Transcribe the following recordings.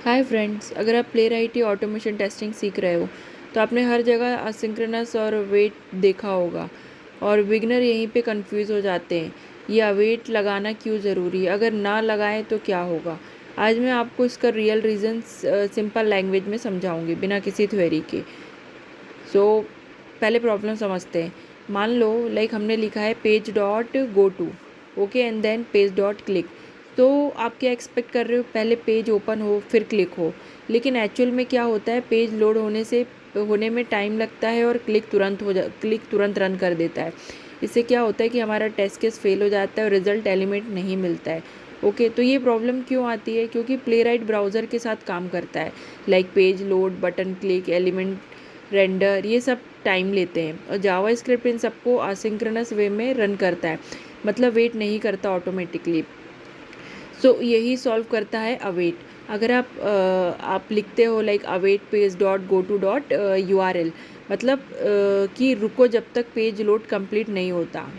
Hi friends, अगर आप play right या ऑटोमेशन टेस्टिंग सीख रहे हो तो आपने हर जगह असिंक्रोनस और अवेट देखा होगा और बिगनर यहीं पे कंफ्यूज हो जाते हैं। ये अवेट लगाना क्यों ज़रूरी है, अगर ना लगाएं तो क्या होगा। आज मैं आपको इसका रियल रीज़न सिंपल लैंग्वेज में समझाऊंगी बिना किसी थ्योरी के। पहले प्रॉब्लम समझते हैं। मान लो हमने लिखा है page dot go to, okay, and then page dot click. तो आप क्या एक्सपेक्ट कर रहे हो, पहले पेज ओपन हो फिर क्लिक हो। लेकिन एक्चुअल में क्या होता है, पेज लोड होने में टाइम लगता है और क्लिक तुरंत रन कर देता है। इससे क्या होता है कि हमारा टेस्ट केस फेल हो जाता है और रिजल्ट एलिमेंट नहीं मिलता है। ओके, तो ये प्रॉब्लम क्यों आती है, क्योंकि प्ले राइट ब्राउज़र के साथ काम करता है। Page load, button click, element render, ये सब टाइम लेते हैं और जावा स्क्रिप्ट इन सबको असिंक्रोनस वे में रन करता है, मतलब वेट नहीं करता ऑटोमेटिकली। यही सॉल्व करता है अवेट। अगर आप लिखते हो await page dot go to dot URL, मतलब कि रुको जब तक पेज लोड कंप्लीट नहीं होता।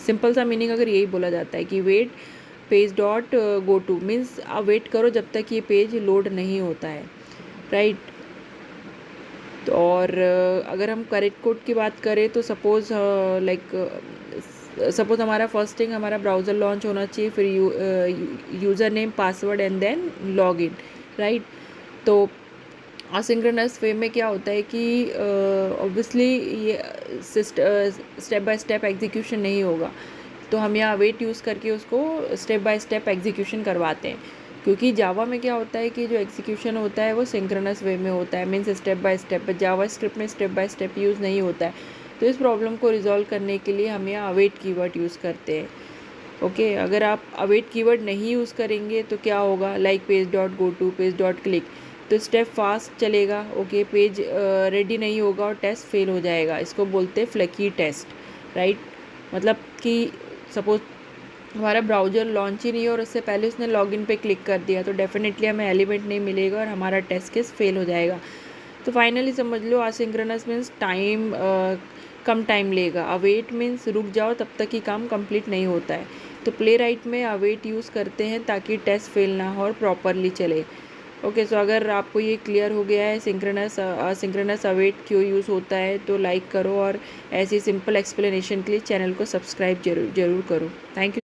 सिंपल सा मीनिंग अगर यही बोला जाता है कि wait page dot go to means wait करो जब तक ये पेज लोड नहीं होता है, राइट। तो और अगर हम करेक्ट कोड की बात करें तो सपोज़ हमारा फर्स्ट थिंग हमारा ब्राउज़र लॉन्च होना चाहिए, फिर user name, password and then log in, right. तो असिंक्रोनस वे में क्या होता है कि ऑब्वियसली ये स्टेप बाय स्टेप एग्जीक्यूशन नहीं होगा, तो हम यहाँ वेट यूज़ करके उसको स्टेप बाय स्टेप एग्जीक्यूशन करवाते हैं। क्योंकि जावा में क्या होता है कि जो एग्जीक्यूशन होता है वो सिंक्रोनस वे में होता है, means step by step. Java script में स्टेप बाय स्टेप यूज़ नहीं होता है। तो इस प्रॉब्लम को रिजॉल्व करने के लिए हम यहाँ अवेट कीवर्ड यूज़ करते हैं। ओके, अगर आप अवेट कीवर्ड नहीं यूज़ करेंगे तो क्या होगा, page dot go to, page dot click, तो स्टेप फास्ट चलेगा। ओके, पेज रेडी नहीं होगा और टेस्ट फेल हो जाएगा। इसको बोलते हैं फ्लैकी टेस्ट, राइट। मतलब कि सपोज हमारा ब्राउज़र लॉन्च ही नहीं है और उससे पहले उसने लॉगिन पे क्लिक कर दिया, तो डेफिनेटली हमें एलिमेंट नहीं मिलेगा और हमारा टेस्ट केस फेल हो जाएगा। तो फाइनली समझ लो, असिंक्रोनस मीन्स कम टाइम लेगा, अवेट मीन्स रुक जाओ तब तक ही काम कंप्लीट नहीं होता है। तो प्ले राइट में अवेट यूज़ करते हैं ताकि टेस्ट फेल ना हो और प्रॉपरली चले। ओके, सो अगर आपको ये क्लियर हो गया है सिंक्रोनस अवेट क्यों यूज़ होता है, तो लाइक करो और ऐसी सिंपल एक्सप्लेनेशन के लिए चैनल को सब्सक्राइब जरूर करो। Thank you.